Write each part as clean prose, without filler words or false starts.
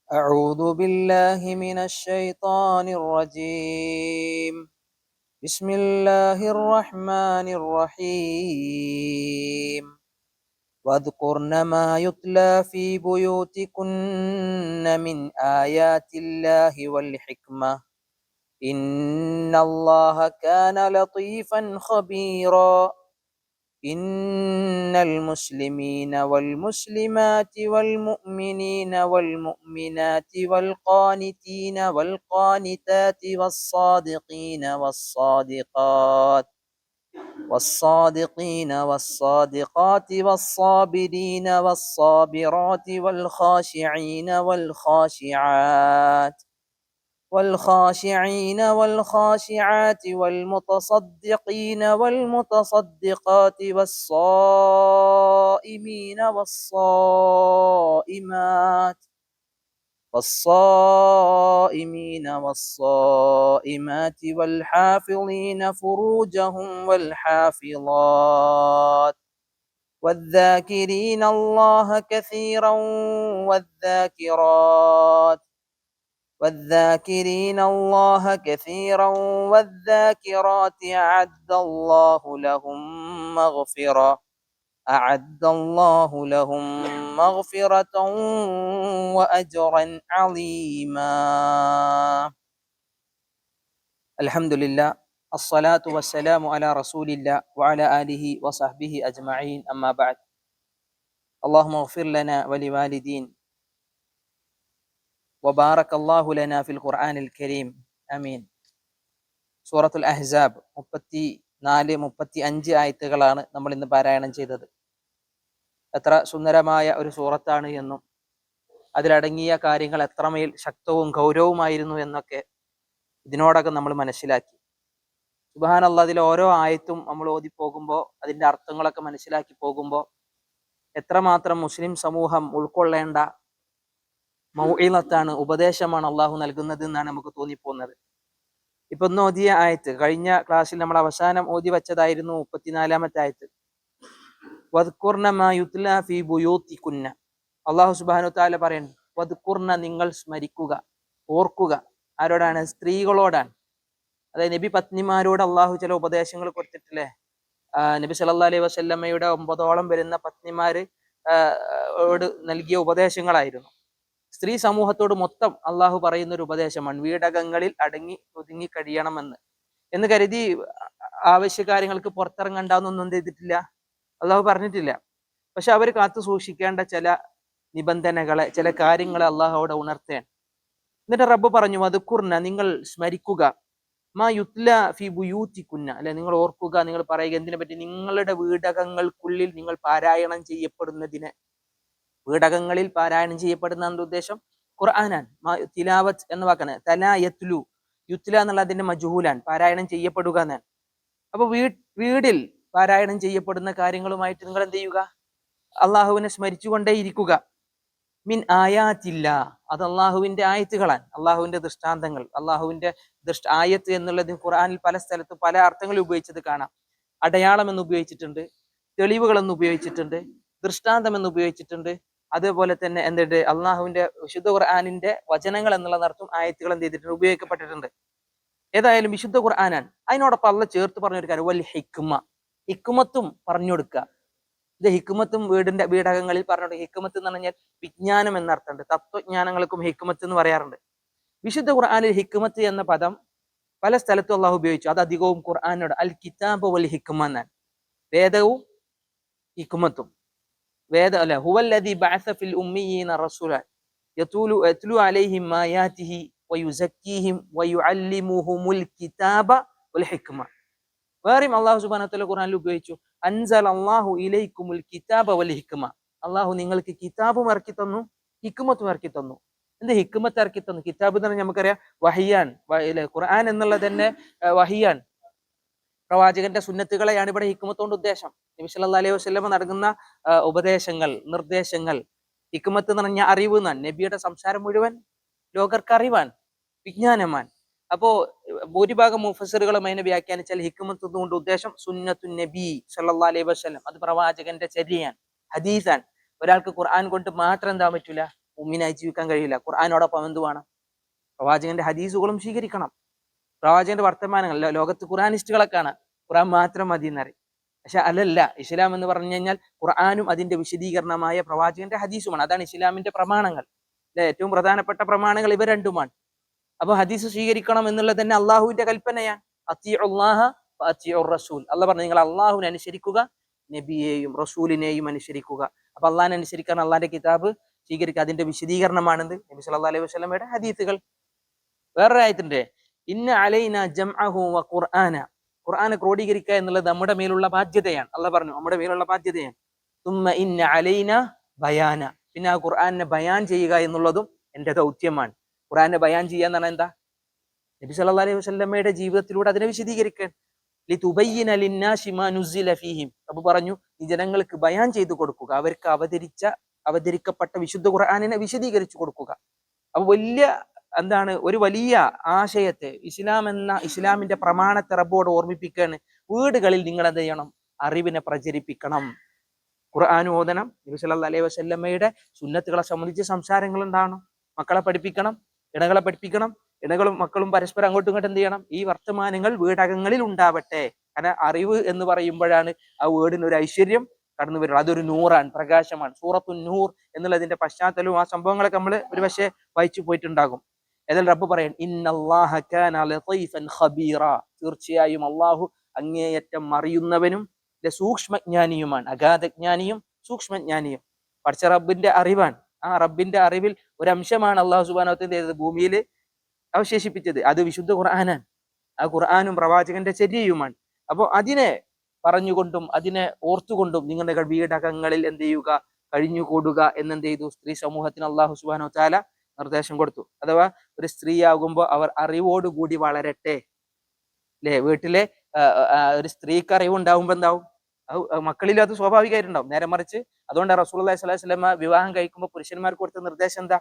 أعوذ بالله من الشيطان الرجيم. بسم الله الرحمن الرحيم. واذكرن ما يتلى في بيوتكن من آيات الله والحكمة إن الله كان لطيفا خبيرا. إن المسلمين والمسلمات والمؤمنين والمؤمنات والقانتين والقانتات والصادقين والصادقات والصابرين والصابرات والخاشعين والخاشعات والمتصدقين والمتصدقات والصائمين والصائمات والحافظين فروجهم والحافظات والذاكرين الله كثيرا والذاكرين الله كثيرا والذاكرات أعد الله لهم مغفرة وأجرا عظيما. الحمد لله الصلاة والسلام على رسول الله وعلى آله وصحبه أجمعين أما بعد. اللهم اغفر لنا ولوالدين وبارك الله لنا في القرآن الكريم آمين. സൂറത്തുൽ അഹ്സാബ് 34-35 ആയത്തുകളാണ് നമ്മൾ ഇന്ന് പാരായണം ചെയ്തത്. എത്ര സുന്ദരമായ ഒരു സൂറത്താണ് എന്നും അതിലടങ്ങിയ കാര്യങ്ങൾ എത്രമേൽ ശക്തവും ഗൗരവമായിരുന്നു എന്നൊക്കെ ഇതിനോടകം നമ്മൾ മനസ്സിലാക്കി. സുബ്ഹാനല്ലാഹ്, അതിൽ ഓരോ ആയത്തും നമ്മൾ ഓതിപ്പോകുമ്പോൾ അതിൻ്റെ അർത്ഥങ്ങളൊക്കെ മനസ്സിലാക്കി പോകുമ്പോൾ എത്രമാത്രം മുസ്ലിം സമൂഹം ഉൾക്കൊള്ളേണ്ട മൗഇളത്താണ്, ഉപദേശമാണ് അള്ളാഹു നൽകുന്നത് എന്നാണ് നമുക്ക് തോന്നിപ്പോകുന്നത്. ഇപ്പൊ ഒന്ന് ഓതിയ ആയത്ത് കഴിഞ്ഞ ക്ലാസ്സിൽ നമ്മൾ അവസാനം ഓതി വെച്ചതായിരുന്നു 34-ാമത്തെ ആയത്ത്. വദ്കുർന മാ യുത്ലാ ഫീ ബുയൂത്തികുന്ന. അള്ളാഹു സുബ്ഹാനഹു തആല പറയുന്നു, വദ്കുർന, നിങ്ങൾ സ്മരിക്കുക, ഓർക്കുക. ആരോടാണ്? സ്ത്രീകളോടാണ്. അതായത് നബി പത്നിമാരോട് അള്ളാഹു ചില ഉപദേശങ്ങൾ കൊടുത്തിട്ടില്ലേ? നബി സല്ലല്ലാഹു അലൈഹി വസല്ലമയുടെ 9ഓളം വരുന്ന പത്നിമാര് ഓട് നൽകിയ ഉപദേശങ്ങളായിരുന്നു. സ്ത്രീ സമൂഹത്തോട് മൊത്തം അള്ളാഹു പറയുന്ന ഒരു ഉപദേശമാണ്, വീടകങ്ങളിൽ അടങ്ങി ഒതുങ്ങി കഴിയണമെന്ന്. എന്ന് കരുതി ആവശ്യകാര്യങ്ങൾക്ക് പുറത്തിറങ്ങണ്ടെന്നൊന്നും എന്ത് ചെയ്തിട്ടില്ല, അള്ളാഹു പറഞ്ഞിട്ടില്ല. പക്ഷെ അവർ കാത്തു സൂക്ഷിക്കേണ്ട ചില നിബന്ധനകളെ, ചില കാര്യങ്ങളെ അള്ളാഹു അവിടെ ഉണർത്തേൻ. എന്നിട്ട് റബ്ബ് പറഞ്ഞു, വദ്കുർന, നിങ്ങൾ സ്മരിക്കുക, മാ യുത്ല ഫി ബുയൂത്തികുന്ന, അല്ലെ, നിങ്ങൾ ഓർക്കുക, നിങ്ങൾ പറയുക. എന്തിനെ പറ്റി? നിങ്ങളുടെ വീടകങ്ങൾക്കുള്ളിൽ നിങ്ങൾ പാരായണം ചെയ്യപ്പെടുന്നതിനെ. വീടകങ്ങളിൽ പാരായണം ചെയ്യപ്പെടുന്ന ഉദ്ദേശം ഖുർആനാണ്. തിലാവത്ത് എന്ന വാക്കാണ്. തലാ യത്ലു, യുത്ല എന്നുള്ള അതിന്റെ മജ്ഹൂലാണ്, പാരായണം ചെയ്യപ്പെടുക എന്നാണ്. അപ്പൊ വീടിൽ പാരായണം ചെയ്യപ്പെടുന്ന കാര്യങ്ങളുമായിട്ട് നിങ്ങൾ എന്ത് ചെയ്യുക? അള്ളാഹുവിനെ സ്മരിച്ചുകൊണ്ടേ ഇരിക്കുക. മിൻ ആയാത്തില്ല, അത് അള്ളാഹുവിന്റെ ആയത്തുകളാണ്, അള്ളാഹുവിന്റെ ദൃഷ്ടാന്തങ്ങൾ. അള്ളാഹുവിന്റെ ആയത്ത് എന്നുള്ളത് ഖുർആനിൽ പല സ്ഥലത്തും പല അർത്ഥങ്ങളിൽ ഉപയോഗിച്ചത് കാണാം. അടയാളം എന്ന് ഉപയോഗിച്ചിട്ടുണ്ട്, തെളിവുകൾ എന്ന് ഉപയോഗിച്ചിട്ടുണ്ട്, ദൃഷ്ടാന്തം എന്ന് ഉപയോഗിച്ചിട്ടുണ്ട്. അതുപോലെ തന്നെ എന്തുണ്ട്, അള്ളാഹുവിന്റെ വിശുദ്ധ ഖുർആനിന്റെ വചനങ്ങൾ എന്നുള്ള അർത്ഥം ആയത്തുകൾ എന്ത് ചെയ്തിട്ടുണ്ട്, ഉപയോഗിക്കപ്പെട്ടിട്ടുണ്ട്. ഏതായാലും വിശുദ്ധ ഖുർആനാണ്. അതിനോടൊപ്പം അള്ളാഹ് ചേർത്ത് പറഞ്ഞൊരു കാര്യം, വൽ ഹിക്മ, ഹിക്മത്തും പറഞ്ഞു കൊടുക്കുക. ഇത് ഹിക്മത്തും വീടകങ്ങളിൽ പറഞ്ഞു. ഹിക്മത്ത് എന്ന് പറഞ്ഞാൽ വിജ്ഞാനം എന്നർത്ഥമുണ്ട്. തത്വജ്ഞാനങ്ങൾക്കും ഹിക്മത്ത് എന്ന് പറയാറുണ്ട്. വിശുദ്ധ ഖുർആനിൽ ഹിക്മത്ത് എന്ന പദം പല സ്ഥലത്തും അള്ളാഹു ഉപയോഗിച്ചു. അത് അധികവും ഖുർആനോട് അൽ കിതാബ് വൽ ഹിക്മ എന്നാണ്. വേദവും ഹിക്മത്തും. ഹുവല്ലദീ ബഅസ ഫിൽ ഉമ്മിയീന റസൂലൻ യത്ലു അലൈഹിം ആയാതിഹി വയുസക്കീഹിം വയുഅല്ലിമുഹുമുൽ കിതാബ വൽ ഹിക്മ. വേറെയും അള്ളാഹു സുബ്ഹാനഹു വ തആല ഖുർആനിൽ ഉപയോഗിച്ചു, അൻസലല്ലാഹു ഇലൈക്കുമുൽ കിതാബ വൽ ഹിക്മ. അള്ളാഹു നിങ്ങൾക്ക് കിതാബും ഇറക്കി തന്നു, ഹിക്മത്തും ഇറക്കി തന്നു. എന്ത് ഹിക്മത്ത് ഇറക്കി തന്നു? കിതാബ് എന്ന് പറഞ്ഞാൽ നമുക്കറിയാം വഹിയാൻ. ഖുർആൻ എന്നുള്ളത് തന്നെ വഹിയാൻ, പ്രവാചകന്റെ സുന്നത്തുകളെയാണ് ഇവിടെ ഹിക്മത്ത് കൊണ്ട് ഉദ്ദേശം. നബി സല്ലല്ലാഹു അലൈഹി വസല്ലം നടക്കുന്ന ഉപദേശങ്ങൾ, നിർദ്ദേശങ്ങൾ. ഹിക്മത്ത് എന്ന് പറഞ്ഞാൽ അറിവ് എന്നാണ്. നബിയുടെ സംസാരം മുഴുവൻ ലോകർക്ക് അറിവാൻ, വിജ്ഞാനമാൻ. അപ്പോ ഭൂരിഭാഗം മുഫസ്സിറുകളും അതിനെ വ്യാഖ്യാനിച്ചാൽ ഹിക്മത്ത് കൊണ്ട് ഉദ്ദേശം സുന്നത്തു നബി സല്ലല്ലാഹു അലൈഹി വസല്ലം, അത് പ്രവാചകന്റെ ചര്യയാണ്, ഹദീസാണ്. ഒരാൾക്ക് ഖുർആൻ കൊണ്ട് മാത്രം എന്താ പറ്റൂല, മുഅ്മിനായി ജീവിക്കാൻ കഴിയില്ല. ഖുർആനോടൊപ്പം എന്ത് വേണം? പ്രവാചകന്റെ ഹദീസുകളും സ്വീകരിക്കണം. പ്രവാചകന്റെ വർത്തമാനങ്ങൾ, ലോകത്ത് ഖുർആനിസ്റ്റുകളെ കാണാം ഖുർആൻ മാത്രം മതി എന്നറിയും. പക്ഷെ അല്ലല്ല, ഇസ്ലാം എന്ന് പറഞ്ഞു കഴിഞ്ഞാൽ ഖുർആനും അതിന്റെ വിശദീകരണമായ പ്രവാചകന്റെ ഹദീസുമാണ്. അതാണ് ഇസ്ലാമിന്റെ പ്രമാണങ്ങൾ. ഏറ്റവും പ്രധാനപ്പെട്ട പ്രമാണങ്ങൾ ഇവ രണ്ടുമാണ്. അപ്പൊ ഹദീസ് സ്വീകരിക്കണം എന്നുള്ളത് തന്നെ അള്ളാഹുവിന്റെ കൽപ്പനയാണ്. അത്തിഉല്ലാഹ വഅത്തിഉർ റസൂൽ. അള്ളാഹ് പറഞ്ഞു നിങ്ങൾ അള്ളാഹുവിനെ അനുസരിക്കുക, നബിയെയും റസൂലിനെയും അനുസരിക്കുക. അപ്പൊ അള്ളാഹിനെ അനുസരിക്കാൻ അള്ളാഹിന്റെ കിതാബ് സ്വീകരിക്കുക. അതിന്റെ വിശദീകരണമാണെന്ന് നബി സല്ലല്ലാഹു അലൈഹി വസല്ലമയുടെ ഹദീസുകൾ. വേറൊരു ആയത്തിന്റെ ഇന്ന അലൈന ജംഅഹു വ ഖുർആന, ഖുർആനെ ക്രോഡീകരിക്കുക എന്നുള്ളത് നമ്മുടെ മേലുള്ള ബാധ്യതയാണ്. അള്ളാഹ് പറഞ്ഞു നമ്മുടെ മേലുള്ള ബാധ്യതയാണ്. തുമ്മ ഇന്ന അലൈന ബയാന, പിന്നെ ആ ഖുർആനെ ബയാൻ ചെയ്യുക എന്നുള്ളതും എന്റെ ദൗത്യമാണ്. ഖുർആനെ ബയാൻ ചെയ്യുക എന്ന് പറഞ്ഞാൽ എന്താ? നബി സല്ലല്ലാഹു അലൈഹി വസല്ലമയുടെ ജീവിതത്തിലൂടെ അതിനെ വിശദീകരിക്കാൻ. ലിതുബയ്യിന ലിന്നാസി മാ നുസ്സില ഫീഹിം, അപ്പൊ പറഞ്ഞു ഈ ജനങ്ങൾക്ക് ബയാൻ ചെയ്തു കൊടുക്കുക, അവർക്ക് അവതരിക്കപ്പെട്ട വിശുദ്ധ ഖുർആനിനെ വിശദീകരിച്ചു കൊടുക്കുക. അപ്പൊ ഒരു വലിയ ആശയത്തെ, ഇസ്ലാമിന്റെ പ്രമാണത്തെ റബ്ബോട് ഓർമ്മിപ്പിക്കുകയാണ്. വീടുകളിൽ നിങ്ങൾ എന്ത് ചെയ്യണം? അറിവിനെ പ്രചരിപ്പിക്കണം. ഖുർആൻ ഓതണം. നബി സല്ലല്ലാഹു അലൈഹി വസല്ലമയുടെ സുന്നത്തുകളെ സംബന്ധിച്ച് സംസാരങ്ങൾ ഉണ്ടാവണം. മക്കളെ പഠിപ്പിക്കണം, ഇണകളെ പഠിപ്പിക്കണം. ഇണകളും മക്കളും പരസ്പരം അങ്ങോട്ടും ഇങ്ങോട്ടും എന്ത് ചെയ്യണം? ഈ വർത്തമാനങ്ങൾ വീടകങ്ങളിൽ ഉണ്ടാവട്ടെ. കാരണം അറിവ് എന്ന് പറയുമ്പോഴാണ് ആ വീടിന് ഒരു ഐശ്വര്യം കടന്നു വരുന്നത്. അതൊരു നൂറാണ്, പ്രകാശമാണ്. സൂറത്തു നൂർ എന്നുള്ളതിന്റെ പശ്ചാത്തലവും ആ സംഭവങ്ങളൊക്കെ നമ്മൾ ഒരു പക്ഷേ വായിച്ചു പോയിട്ടുണ്ടാകും. ഏതായാലും റബ്ബ് പറയാൻ ഇന്നല്ലാഹ കാന ലതീഫൻ ഖബീറ, തീർച്ചയായും അള്ളാഹു അങ്ങേയറ്റം അറിയുന്നവനും സൂക്ഷ്മജ്ഞാനിയുമാണ്. അഗാധജ്ഞാനിയും സൂക്ഷ്മജ്ഞാനിയും പഠിച്ച റബ്ബിന്റെ അറിവാണ്. ആ റബ്ബിന്റെ അറിവിൽ ഒരു അംശമാണ് അള്ളാഹു സുബ്ഹാനഹു വ തആല ഭൂമിയിൽ അവശേഷിപ്പിച്ചത്. അത് വിശുദ്ധ ഖുർആനാണ്. ആ ഖുർആനും പ്രവാചകന്റെ ചര്യയുമാണ്. അപ്പോൾ അതിനെ പറഞ്ഞുകൊണ്ടും അതിനെ ഓർത്തുകൊണ്ടും നിങ്ങളുടെ വീടകങ്ങളിൽ എന്ത് ചെയ്യുക? കഴിഞ്ഞുകൂടുക എന്നെന്ത് ചെയ്തു? സ്ത്രീ സമൂഹത്തിന് അള്ളാഹു സുബ്ഹാനഹു വ തആല നിർദ്ദേശം കൊടുത്തു. അഥവാ ഒരു സ്ത്രീയാകുമ്പോൾ അവർ അറിവോടുകൂടി വളരട്ടെ. അല്ലെ? വീട്ടിലെ ഒരു സ്ത്രീക്ക് അറിവുണ്ടാവുമ്പോ എന്താവും? മക്കളിലും അത് സ്വാഭാവികമായിട്ടുണ്ടാവും. നേരെ മറിച്ച് അതുകൊണ്ട് റസൂലുള്ളാഹി സ്വല്ലല്ലാഹു അലൈഹി വസല്ലം വിവാഹം കഴിക്കുമ്പോൾ പുരുഷന്മാർക്ക് കൊടുത്ത നിർദ്ദേശം എന്താ?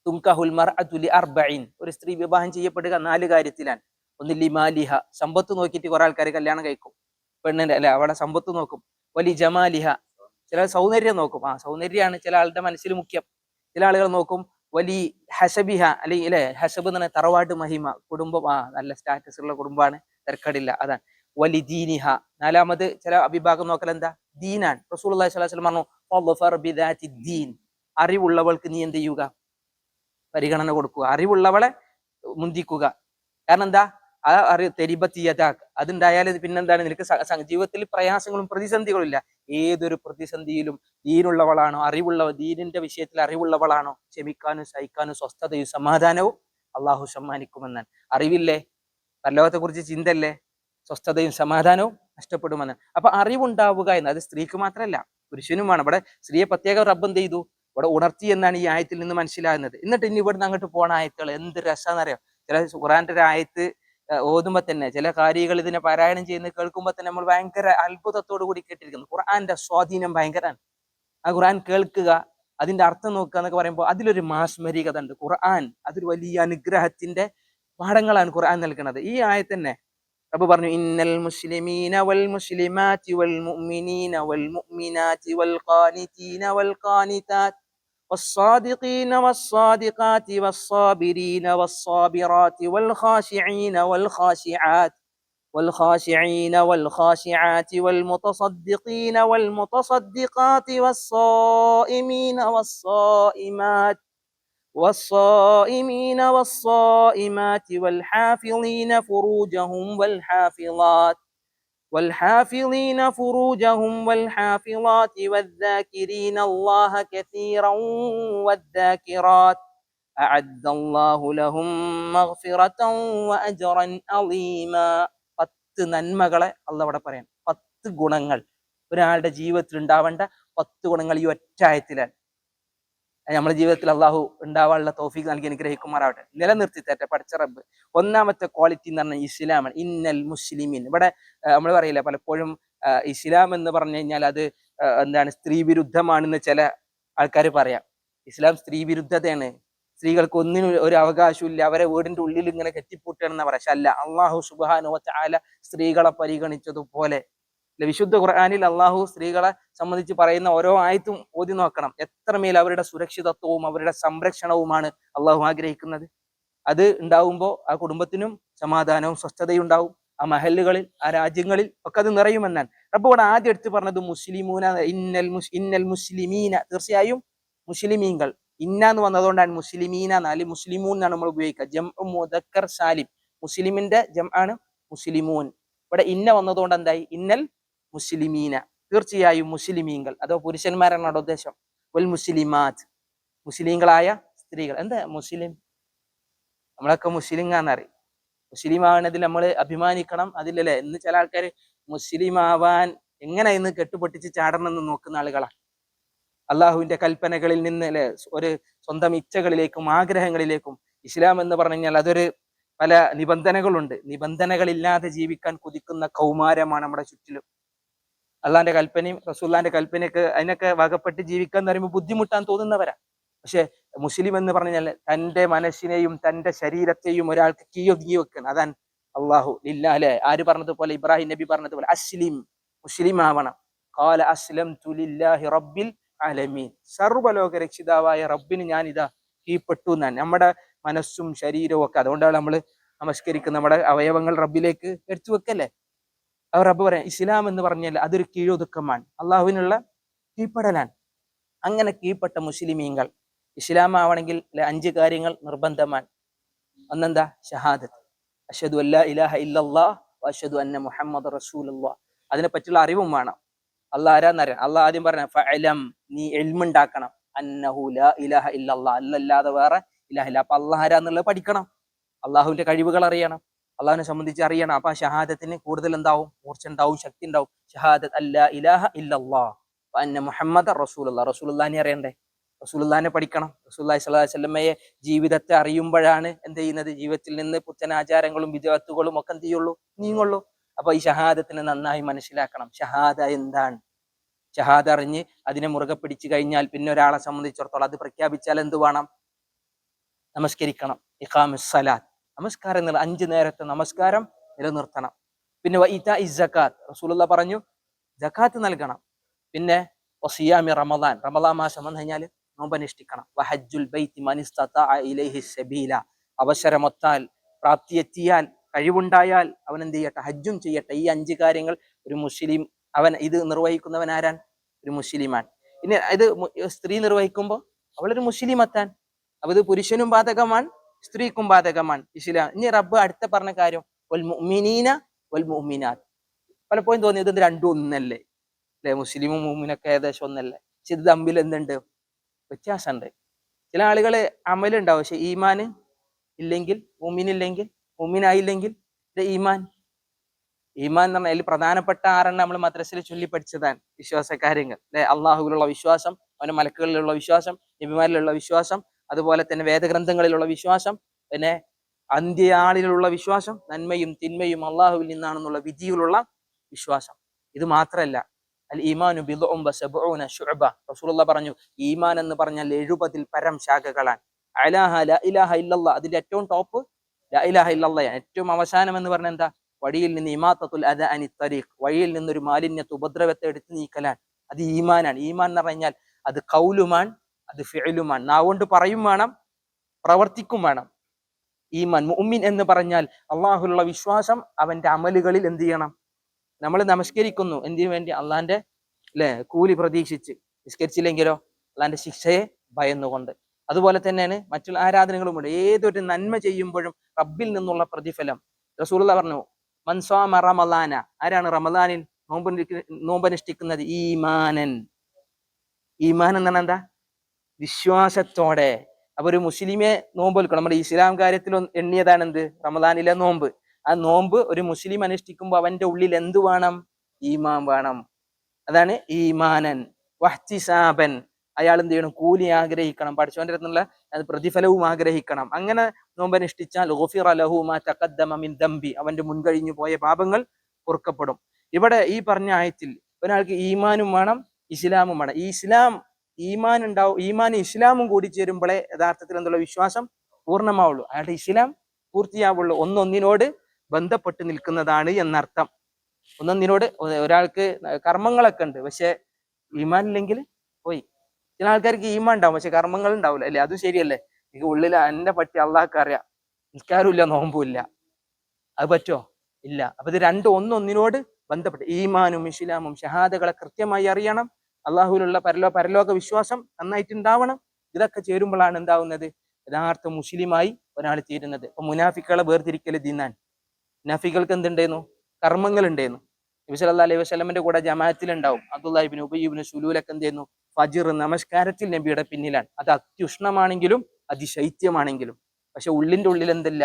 തുൻകഹുൽ മർഅതു ലിഅർബഇൻ, ഒരു സ്ത്രീ വിവാഹം ചെയ്യപ്പെടുക 4 കാര്യത്തിലാണ്. ഒന്ന് ലിമാലിഹ, സമ്പത്ത് നോക്കിയിട്ട് കുറെ ആൾക്കാർ കല്യാണം കഴിക്കും. പെണ്ണിന്റെ അല്ലെ അവളെ സമ്പത്ത് നോക്കും. വലി ജമാലിഹ, ചില സൗന്ദര്യം നോക്കും. സൗന്ദര്യമാണ് ചില ആളുടെ മനസ്സിൽ മുഖ്യം. ചില ആളുകൾ നോക്കും വലി ഹസബിഹ, അല്ലെങ്കിൽ അല്ലെ ഹസബ് എന്ന് പറഞ്ഞാൽ തറവാട്ട് മഹിമ, കുടുംബം നല്ല സ്റ്റാറ്റസ് ഉള്ള കുടുംബമാണ്, തിരക്കടില്ല, അതാണ്. വലി ദീനിഹ, 4മത് ചില വിഭാഗം നോക്കൽ എന്താ? ദീനാണ്. റസൂലുള്ളാഹി സ്വല്ലല്ലാഹു അലൈഹി വസല്ലം പറഞ്ഞു ഫദ്ഫർ ബിദാതി ദീൻ, അറിവുള്ളവൾക്ക് നീ എന്ത് ചെയ്യുക? പരിഗണന കൊടുക്കുക, അറിവുള്ളവളെ മുന്തിക്കുക. കാരണം എന്താ? ആ തെരിബത്തിയതാക്ക്, അതുണ്ടായാൽ പിന്നെന്താണ്? നിനക്ക് ജീവിതത്തിൽ പ്രയാസങ്ങളും പ്രതിസന്ധികളും ഇല്ല. ഏതൊരു പ്രതിസന്ധിയിലും ദീനുള്ളവളാണോ, ദീനിന്റെ വിഷയത്തിൽ അറിവുള്ളവളാണോ, ക്ഷമിക്കാനും സഹിക്കാനും സ്വസ്ഥതയും സമാധാനവും അള്ളാഹു സമ്മാനിക്കുമെന്നാണ്. അറിവില്ലേ? പരലോകത്തെ കുറിച്ച് ചിന്തല്ലേ? സ്വസ്ഥതയും സമാധാനവും നഷ്ടപ്പെടുമെന്ന്. അപ്പൊ അറിവുണ്ടാവുക എന്ന് അത് സ്ത്രീക്ക് മാത്രമല്ല പുരുഷനും വേണം. ഇവിടെ സ്ത്രീയെ പ്രത്യേക റബ്ബ് എന്ത് ചെയ്തു? ഇവിടെ ഉണർത്തി എന്നാണ് ഈ ആയത്തിൽ നിന്ന് മനസ്സിലാകുന്നത്. എന്നിട്ട് ഇനി ഇവിടുന്ന് അങ്ങോട്ട് പോണ ആയത്തുകൾ എന്ത് രസാന്നറിയാം. ചില ഖുർആന്റെ ഒരു ആയത്ത് ഓതുമ്പോ തന്നെ, ചില കാര്യങ്ങൾ ഇതിനെ പാരായണം ചെയ്യുന്നത് കേൾക്കുമ്പോ തന്നെ നമ്മൾ ഭയങ്കര അത്ഭുതത്തോടു കൂടി കേട്ടിരിക്കുന്നു. ഖുർആന്റെ സ്വാധീനം ഭയങ്കരമാണ്. ആ ഖുർആൻ കേൾക്കുക, അതിന്റെ അർത്ഥം നോക്കുക എന്നൊക്കെ പറയുമ്പോൾ അതിലൊരു മാസ്മരികത ഉണ്ട്. ഖുർആൻ അതൊരു വലിയ അനുഗ്രഹത്തിന്റെ പാഠങ്ങളാണ് ഖുർആൻ നൽകുന്നത്. ഈ ആയത്തന്നെ റബ്ബ് പറഞ്ഞു ഇന്നൽ മുസ്ലിമീന വൽ മുസ്ലിമാതി വൽ മുഅ്മിനീന വൽ മുഅ്മിനാതി വൽ ഖാനിതീന വൽ ഖാനിതാത് والصادقين والصادقات والصابرين والصابرات والخاشعين والخاشعات والخاشعين والخاشعات والمتصدقين والمتصدقات والصائمين والصائمات والحافظين فروجهم والحافظات والذاكرين الله كثيرا والذاكرات أعد الله لهم مغفرة وأجرا عظيما. 10 നന്മകളെ അള്ളാഹ് ഇവിടെ പറയാൻ. 10 ഗുണങ്ങൾ ഒരാളുടെ ജീവിതത്തിൽ ഉണ്ടാവേണ്ട 10 ഗുണങ്ങൾ ഈ ഒറ്റ ആയത്തിലാണ്. നമ്മുടെ ജീവിതത്തിൽ അള്ളാഹു ഉണ്ടാവാനുള്ള തൗഫീഖ് നൽകി അനുഗ്രഹിക്കുമാറാവട്ടെ. നിലനിർത്തി തരട്ടെ പഠിച്ച റബ്ബ്. ഒന്നാമത്തെ ക്വാളിറ്റി എന്ന് പറഞ്ഞാൽ ഇസ്ലാമാണ്. ഇന്നൽ മുസ്ലിമീൻ. ഇവിടെ നമ്മൾ പറയില്ല പലപ്പോഴും ഇസ്ലാം എന്ന് പറഞ്ഞു കഴിഞ്ഞാൽ അത് സ്ത്രീ വിരുദ്ധമാണെന്ന് ചില ആൾക്കാർ പറയാം. ഇസ്ലാം സ്ത്രീ വിരുദ്ധതയാണ്, സ്ത്രീകൾക്ക് ഒന്നിനും ഒരു അവകാശവും ഇല്ല, അവരെ വീടിന്റെ ഉള്ളിൽ ഇങ്ങനെ കെട്ടിപ്പൂട്ടണമെന്ന് പറയാം. അല്ല, അള്ളാഹു സുബ്ഹാനഹു വ തആല സ്ത്രീകളെ പരിഗണിച്ചതുപോലെ വിശുദ്ധ ഖുർആനിൽ അള്ളാഹു സ്ത്രീകളെ സംബന്ധിച്ച് പറയുന്ന ഓരോ ആയത്തും ഓതി നോക്കണം. എത്രമേൽ അവരുടെ സുരക്ഷിതത്വവും അവരുടെ സംരക്ഷണവുമാണ് അള്ളാഹു ആഗ്രഹിക്കുന്നത്. അത് ഉണ്ടാവുമ്പോൾ ആ കുടുംബത്തിനും സമാധാനവും സ്വസ്ഥതയും ഉണ്ടാവും. ആ മഹല്ലുകളിൽ, ആ രാജ്യങ്ങളിൽ ഒക്കെ അത് നിറയുമെന്നാണ്. റബ്ബ് ഇവിടെ ആദ്യം എടുത്ത് പറഞ്ഞത് മുസ്ലിമൂന, ഇന്നൽ മുസ്ലിമീന, തീർച്ചയായും മുസ്ലിമീങ്ങൾ. ഇന്ന എന്ന് വന്നതുകൊണ്ടാണ് മുസ്ലിമീന എന്നാല് മുസ്ലിമൂൻ എന്നാണ് നമ്മൾ ഉപയോഗിക്കുക. ജംഉ മുദക്കർ സാലിം, മുസ്ലിമിന്റെ ജം ആണ് മുസ്ലിമൂൻ. ഇവിടെ ഇന്ന വന്നതുകൊണ്ട് എന്തായി? ഇന്നൽ മുസ്ലിമീന, തീർച്ചയായും മുസ്ലിമീങ്ങൾ. അതോ പുരുഷന്മാരാണ് അവിടെ ഉദ്ദേശം. വൽ മുസ്ലിമാത്ത്, മുസ്ലിങ്ങളായ സ്ത്രീകൾ. എന്താ മുസ്ലിം? നമ്മളൊക്കെ മുസ്ലിങ്ങാന്നറിയും. മുസ്ലിം ആവണതിൽ നമ്മൾ അഭിമാനിക്കണം, അതിലല്ലേ. ഇന്ന് ചില ആൾക്കാർ മുസ്ലിം ആവാൻ എങ്ങനെ ഇന്ന് കെട്ടുപൊട്ടിച്ച് ചാടണം എന്ന് നോക്കുന്ന ആളുകളാണ്. അള്ളാഹുവിന്റെ കൽപ്പനകളിൽ നിന്ന് അല്ലെ ഒരു സ്വന്തം ഇച്ഛകളിലേക്കും ആഗ്രഹങ്ങളിലേക്കും. ഇസ്ലാം എന്ന് പറഞ്ഞു കഴിഞ്ഞാൽ അതൊരു പല നിബന്ധനകളുണ്ട്. നിബന്ധനകളില്ലാതെ ജീവിക്കാൻ കുതിക്കുന്ന കൗമാരമാണ് നമ്മുടെ ചുറ്റിലും. അള്ളാന്റെ കൽപ്പനയും റസൂലുള്ളാന്റെ കൽപ്പനയൊക്കെ അതിനൊക്കെ വകപ്പെട്ട് ജീവിക്കാൻ എന്ന് പറയുമ്പോൾ ബുദ്ധിമുട്ടാൻ തോന്നുന്നവരാ. പക്ഷെ മുസ്ലിം എന്ന് പറഞ്ഞാൽ തന്റെ മനസ്സിനെയും തന്റെ ശരീരത്തെയും ഒരാൾക്ക് കീഴൊതുങ്ങി വെക്കണം. അതാണ് അള്ളാഹു ലില്ലാ അല്ലെ. ആര് പറഞ്ഞതുപോലെ? ഇബ്രാഹിം നബി പറഞ്ഞതുപോലെ അസ്ലിം, മുസ്ലിം ആവണം. ഖാല അസ്ലംതു ലില്ലാഹി റബ്ബിൽ ആലമീൻ, സർവ്വലോക രക്ഷിതാവായ റബ്ബിന് ഞാൻ ഇതാ കീഴ്പ്പെട്ടു എന്നാണ്. നമ്മുടെ മനസ്സും ശരീരവും ഒക്കെ. അതുകൊണ്ടാണ് നമ്മൾ നമസ്കരിക്കുന്ന നമ്മുടെ അവയവങ്ങൾ റബ്ബിലേക്ക് എടുത്തു വെക്കല്ലേ. അവർ റബ്ബ് പറയാം ഇസ്ലാം എന്ന് പറഞ്ഞാൽ അതൊരു കീഴൊതുക്കമാണ്, അള്ളാഹുവിനുള്ള കീഴ്പ്പെടലാണ്. അങ്ങനെ കീഴ്പ്പെട്ട മുസ്ലിമീങ്ങൾ ഇസ്ലാം ആവണമെങ്കിൽ 5 കാര്യങ്ങൾ നിർബന്ധമാണ്. ഒന്നെന്താ? ഷഹാദത്ത്, അഷ്ഹദു അല്ലാ ഇലാഹ ഇല്ലല്ലാഹ് വ അഷ്ഹദു അന്ന മുഹമ്മദ് റസൂലുള്ളാഹ്. അതിനെ പറ്റിയുള്ള അറിവും വേണം. അള്ളാഹ് ആരാന്നറിയാം. അള്ളാഹ് ആദ്യം പറഞ്ഞ ഫഅലം, നീ ഇൽമുണ്ടാക്കണം. അന്നഹു ലാ ഇലാഹ ഇല്ലല്ലാഹ്, അല്ലല്ലാതെ വേറെ ഇലാഹില്ല. അപ്പൊ അള്ളാഹ് ആരാന്നുള്ളത് പഠിക്കണം. അള്ളാഹുവിന്റെ കഴിവുകൾ അറിയണം, അള്ളാഹുവിനെ സംബന്ധിച്ച് അറിയണം. അപ്പൊ ആ ഷഹാദത്തിന് കൂടുതൽ എന്താവും? മൂർച്ച ഉണ്ടാവും, ശക്തി ഉണ്ടാവും. ഷഹാദത്ത് അല്ലാ ഇലാഹ ഇല്ലല്ലാഹ് വ അന്ന മുഹമ്മദ് റസൂലുള്ളാഹ്. റസൂലുള്ളാഹിനെ അറിയണ്ടേ? റസൂലുള്ളാഹിനെ പഠിക്കണം. റസൂലുള്ളാഹി സ്വല്ലല്ലാഹി അലൈഹി വസല്ലമയെ ജീവിതത്തെ അറിയുമ്പോഴാണ് എന്ത് ചെയ്യുന്നത്? ജീവിതത്തിൽ നിന്ന് പുത്തൻ ആചാരങ്ങളും വിദഅത്തുകളും ഒക്കെ എന്ത് ചെയ്യുള്ളൂ? നീങ്ങുള്ളൂ. അപ്പൊ ഈ ഷഹാദത്തിനെ നന്നായി മനസ്സിലാക്കണം. ഷഹാദ എന്താണ്? ഷഹാദ അറിഞ്ഞ് അതിനെ മുറുകെ പിടിച്ചു കഴിഞ്ഞാൽ പിന്നെ ഒരാളെ സംബന്ധിച്ചിടത്തോളം അത് പ്രഖ്യാപിച്ചാൽ എന്ത് വേണം? നമസ്കരിക്കണം. ഇഖാമുസ് സലാത്ത്, നമസ്കാരം എന്നുള്ള 5 നേരത്തെ നമസ്കാരം നിലനിർത്തണം. പിന്നെ വഇതാഇ സകാത്ത്, റസൂലുള്ളാഹി പറഞ്ഞു സകാത്ത് നൽകണം. പിന്നെ വസിയാമി റമദാൻ, റമദാൻ മാസം വന്നു കഴിഞ്ഞാൽ നോമ്പനുഷ്ഠിക്കണം. വഹജ്ജുൽ ബൈത്തി മൻ ഇസ്തതാഅ ഇലൈഹി സബീല, അവസരമൊത്താൽ, പ്രാപ്തിയെത്തിയാൽ, കഴിവുണ്ടായാൽ അവൻ എന്ത് ചെയ്യട്ടെ? ഹജ്ജും ചെയ്യട്ടെ. ഈ 5 കാര്യങ്ങൾ ഒരു മുസ്ലിം അവൻ ഇത് നിർവഹിക്കുന്നവൻ ആരാൻ? ഒരു മുസ്ലിമാണ്. ഇനി ഇത് സ്ത്രീ നിർവഹിക്കുമ്പോൾ അവളൊരു മുസ്ലിമത്താൻ. അപ്പൊ ഇത് പുരുഷനും ബാധകമാണ്, സ്ത്രീക്കും ബാധകമാണ് ഇസ്ലാം. ഇനി റബ്ബ് അടുത്ത പറഞ്ഞ കാര്യം വൽ മുഅ്മിനീന വൽ മുഅ്മിനാത്ത്. പലപ്പോഴും തോന്നിയത് ഇത് രണ്ടും ഒന്നല്ലേ അല്ലെ? മുസ്ലിമും മുഅ്മിനൊക്കെ ഏകദേശം ഒന്നല്ലേ? പക്ഷെ ഇത് തമ്മിൽ എന്തുണ്ട്? വ്യത്യാസമുണ്ട്. ചില ആളുകള് അമലുണ്ടാവും, പക്ഷെ ഈമാന് ഇല്ലെങ്കിൽ, മുഅ്മിനില്ലെങ്കിൽ, മുഅ്മിനായില്ലെങ്കിൽ ഈമാൻ ഈമാൻ എന്ന് പറഞ്ഞാൽ അതിൽ പ്രധാനപ്പെട്ട 6 നമ്മൾ മദ്രസയിൽ ചൊല്ലി പഠിച്ചതാണ് വിശ്വാസ കാര്യങ്ങൾ അല്ലെ. അള്ളാഹുവിലുള്ള വിശ്വാസം, അവന്റെ മലക്കുകളിലുള്ള വിശ്വാസം, നബിമാരിലുള്ള വിശ്വാസം, അതുപോലെ തന്നെ വേദഗ്രന്ഥങ്ങളിലുള്ള വിശ്വാസം, പിന്നെ അന്ത്യയാളിലുള്ള വിശ്വാസം, നന്മയും തിന്മയും അള്ളാഹുവിൽ നിന്നാണെന്നുള്ള വിധിയിലുള്ള വിശ്വാസം. ഇത് മാത്രമല്ല, അൽ ഈമാനു ബിദ്ഉൻ വസബ്ഊന ശുഅബ. റസൂലുള്ളാഹി പറഞ്ഞു ഈമാൻ എന്ന് പറഞ്ഞാൽ 70 പരം ശാഖകളാണ്. അലാഹ ലാ ഇലാഹ ഇല്ലല്ലാഹ്, അതിന്റെ ഏറ്റവും ടോപ്പ് ലാ ഇലാഹ ഇല്ലല്ലാഹ്. ഏറ്റവും അവസാനം എന്ന് പറഞ്ഞാൽ എന്താ? വഴിയിൽ നിന്ന് ഇമാത്തത്തുൽ അദ അനി തരീഖ്, വഴിയിൽ നിന്നൊരു മാലിന്യത്തെ, ഉപദ്രവത്തെ എടുത്ത് നീക്കലാണ്. അത് ഈമാനാണ്. ഈമാൻ എന്ന് പറഞ്ഞാൽ അത് ഖൗലുമാൻ, അത് ഫിഅലുമാൻ. നാവുകൊണ്ട് പറയും വേണം, പ്രവർത്തിക്കും വേണം. ഈമാൻ. മുഅ്മിൻ എന്ന് പറഞ്ഞാൽ അള്ളാഹുലുള്ള വിശ്വാസം, അവന്റെ അമലുകളിൽ എന്ത് ചെയ്യണം? നമ്മൾ നമസ്കരിക്കുന്നു എന്തിനു വേണ്ടി? അള്ളാന്റെ കൂലി പ്രതീക്ഷിച്ച്. നിസ്കരിച്ചില്ലെങ്കിലോ അള്ളാന്റെ ശിക്ഷയെ ഭയന്നുകൊണ്ട്. അതുപോലെ തന്നെയാണ് മറ്റുള്ള ആരാധനകളുമുണ്ട്. ഏതൊരു നന്മ ചെയ്യുമ്പോഴും റബ്ബിൽ നിന്നുള്ള പ്രതിഫലം. റസൂലുള്ളാഹി പറഞ്ഞു മൻ സ്വാമ റമളാന, ആരാണ് റമളാനിൽ നോമ്പനുഷ്ഠിക്കുന്നത്? ഈമാനൻ. ഈമാൻ എന്നാണ് എന്താ? വിശ്വാസത്തോടെ. അപ്പൊ ഒരു മുസ്ലിമെ നോമ്പ് എടുക്കണം. നമ്മുടെ ഇസ്ലാം കാര്യത്തിൽ എണ്ണിയതാണ് എന്ത്? റമളാനിലെ നോമ്പ്. ആ നോമ്പ് ഒരു മുസ്ലിം അനുഷ്ഠിക്കുമ്പോൾ അവന്റെ ഉള്ളിൽ എന്ത് വേണം? ഈമാൻ വേണം. അതാണ് ഈമാനൻ. വഹ്തിസാബൻ, അയാൾ എന്ത് ചെയ്യണം? കൂലി ആഗ്രഹിക്കണം, പഠിച്ചവന്റെ അടുത്തുള്ള പ്രതിഫലവും ആഗ്രഹിക്കണം. അങ്ങനെ നോമ്പനുഷ്ഠിച്ചാൽ ഗുഫിറ ലഹു മാ തഖദ്ദമ മിൻ ദംബി, അവന്റെ മുൻകഴിഞ്ഞു പോയ പാപങ്ങൾ പൊറുക്കപ്പെടും. ഇവിടെ ഈ പറഞ്ഞ ആയത്തിൽ ഒരാൾക്ക് ഈമാനും വേണം, ഇസ്ലാമും വേണം. ഈ ഇസ്ലാം ഈമാൻ ഉണ്ടാവും, ഈമാനും ഇസ്ലാമും കൂടി ചേരുമ്പോഴേ യഥാർത്ഥത്തിൽ എന്തുള്ള വിശ്വാസം പൂർണ്ണമാവുള്ളൂ. അയാളുടെ ഇസ്ലാം പൂർത്തിയാവുള്ളൂ. ഒന്നൊന്നിനോട് ബന്ധപ്പെട്ട് നിൽക്കുന്നതാണ് എന്നർത്ഥം. ഒന്നൊന്നിനോട് ഒരാൾക്ക് കർമ്മങ്ങളൊക്കെ ഉണ്ട്, പക്ഷെ ഈമാൻ ഇല്ലെങ്കിൽ പോയി. ചില ആൾക്കാർക്ക് ഈമാൻ ഉണ്ടാവും, പക്ഷെ കർമ്മങ്ങൾ ഉണ്ടാവില്ല അല്ലേ? അതും ശരിയല്ലേ? എനിക്ക് ഉള്ളിൽ എന്നെ പറ്റി അള്ളാഹ്ക്ക് അറിയാം, നിസ്കാരമില്ല, നോമ്പുമില്ല, അത് പറ്റുമോ? ഇല്ല. അപ്പൊ ഇത് രണ്ടും ഒന്നൊന്നിനോട് ബന്ധപ്പെട്ട് ഈമാനും ഇസ്ലാമും ഷഹാദകളെ കൃത്യമായി അറിയണം, അള്ളാഹുവിലുള്ള പരലോക വിശ്വാസം നന്നായിട്ട് ഉണ്ടാവണം. ഇതൊക്കെ ചേരുമ്പോഴാണ് എന്താവുന്നത്? യഥാർത്ഥ മുസ്ലിമായി ഒരാൾ തീരുന്നത്. ഇപ്പൊ മുനാഫിക്കുകളെ വേർതിരിക്കൽ ദിന്നാൻ. മുനാഫികൾക്ക് എന്തുണ്ടായിരുന്നു? കർമ്മങ്ങൾ ഉണ്ടായിരുന്നു. നബി സല്ലല്ലാഹു അലൈഹി വസല്ലമയുടെ കൂടെ ജമാഅത്തിലുണ്ടാവും. അബ്ദുല്ലാഹി ഇബ്നു ഉബയ്യ് ഇബ്നു സുലൂലൊക്കെ എന്ത് ചെയ്യുന്നു? ഫജ്ർ നമസ്കാരത്തിൽ നബിയുടെ പിന്നിലാണ്. അത് അത്യുഷ്ണമാണെങ്കിലും അതിശൈത്യമാണെങ്കിലും. പക്ഷെ ഉള്ളിന്റെ ഉള്ളിൽ എന്തില്ല?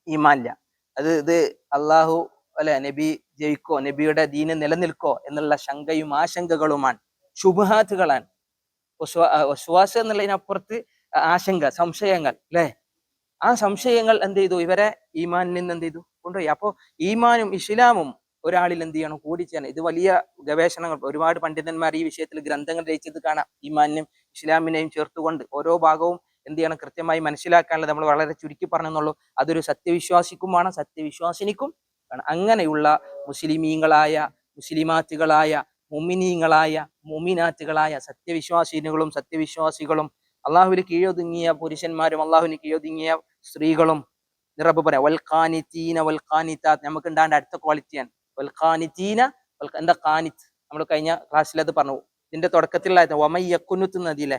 ഈമാനില്ല. ഇത് അള്ളാഹു അല്ലെ, നബി ജയിക്കോ, നബിയുടെ ദീന് നിലനിൽക്കോ എന്നുള്ള ശങ്കയും ആശങ്കകളുമാണ്, ശുബ്ഹാത്തുകളാണ്. വസ്വാസ് എന്നുള്ളതിനപ്പുറത്ത് ആശങ്ക, സംശയങ്ങൾ അല്ലെ? ആ സംശയങ്ങൾ എന്ത് ചെയ്തു? ഇവരെ ഈമാനിൽ നിന്ന് എന്ത് ചെയ്തു? കൊണ്ടുപോയി. അപ്പോ ഈമാനും ഇസ്ലാമും ഒരാളിൽ എന്ത് ചെയ്യണം? കൂടിച്ചേരണം. ഇത് വലിയ ഗവേഷണങ്ങൾ, ഒരുപാട് പണ്ഡിതന്മാർ ഈ വിഷയത്തിൽ ഗ്രന്ഥങ്ങൾ രചിച്ചത് കാണാം. ഈമാനിനെയും ഇസ്ലാമിനെയും ചേർത്തുകൊണ്ട് ഓരോ ഭാഗവും എന്ത് ചെയ്യണം? കൃത്യമായി മനസ്സിലാക്കാനുള്ളത്. നമ്മൾ വളരെ ചുരുക്കി പറഞ്ഞെന്നുള്ളൂ. അതൊരു സത്യവിശ്വാസിക്കും വേണം, സത്യവിശ്വാസിനിക്കും വേണം. അങ്ങനെയുള്ള മുസ്ലിമീങ്ങളായ, മുസ്ലിമാറ്റുകളായ, മുമിനീങ്ങളായ, മുമിനാറ്റുകളായ സത്യവിശ്വാസിനികളും സത്യവിശ്വാസികളും അള്ളാഹുവിൽ കീഴൊതുങ്ങിയ പുരുഷന്മാരും അള്ളാഹുവിന് കീഴൊതുങ്ങിയ സ്ത്രീകളും റബ്ബ് പറയാം വൽ ഖാനിതീന വൽ ഖാനിതാത്ത്. നമുക്ക് ഉണ്ടാകേണ്ട അടുത്ത ക്വാളിറ്റിയാണ് വൽ ഖാനിതീന. എന്താ ഖാനിത്ത്? നമ്മൾ കഴിഞ്ഞ ക്ലാസ്സിൽ അത് പറഞ്ഞു. ഇതിന്റെ തുടക്കത്തിലുള്ള വമൻ യഖ്നുത്ത് എന്നതിലെ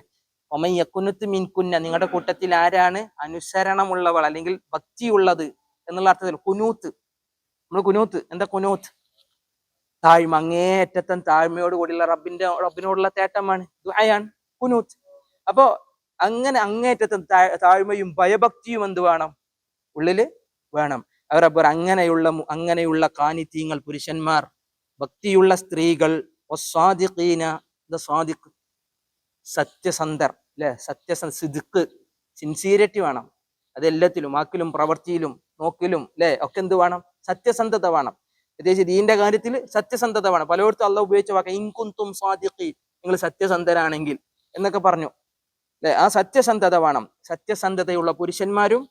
വമൻ യഖ്നുത്ത് മിൻകുന്ന, നിങ്ങളുടെ കൂട്ടത്തിൽ ആരാണ് അനുസരണമുള്ളവൾ അല്ലെങ്കിൽ ഭക്തിയുള്ളത് എന്നുള്ള അർത്ഥത്തിൽ കുനൂത്ത്. നമ്മൾ കുനൂത്ത്, എന്താ കുനൂത്ത്? താഴ്മ, അങ്ങേയറ്റത്തം താഴ്മയോട് കൂടിയുള്ള റബ്ബിനോടുള്ള തേട്ടമാണ്, ദുആയാണ് കുനൂത്ത്. അപ്പോ അങ്ങനെ അങ്ങേയറ്റത്തും താഴ്മയും ഭയഭക്തിയും എന്ത് വേണം? ഉള്ളില് വേണം. അവർ അങ്ങനെയുള്ള കാനിത്തീങ്ങൾ പുരുഷന്മാർ, ഭക്തിയുള്ള സ്ത്രീകൾ, സത്യസന്ധർ അല്ലെ? സിദ്ഖ്, സിൻസിയറിറ്റി വേണം. അതെല്ലാത്തിലും, വാക്കിലും പ്രവൃത്തിയിലും നോക്കിലും അല്ലെ ഒക്കെ എന്ത് വേണം? സത്യസന്ധത വേണം. പ്രത്യേകിച്ച് ദീന്റെ കാര്യത്തിൽ സത്യസന്ധത വേണം. പലയിടത്തും അള്ളാഹ് ഉപയോഗിച്ച വാക്ക് ഇൻ കുന്തും സാദിഖീൻ, നിങ്ങൾ സത്യസന്ധരാണെങ്കിൽ എന്നൊക്കെ പറഞ്ഞു അല്ലെ? ആ സത്യസന്ധത വേണം. സത്യസന്ധതയുള്ള പുരുഷന്മാരും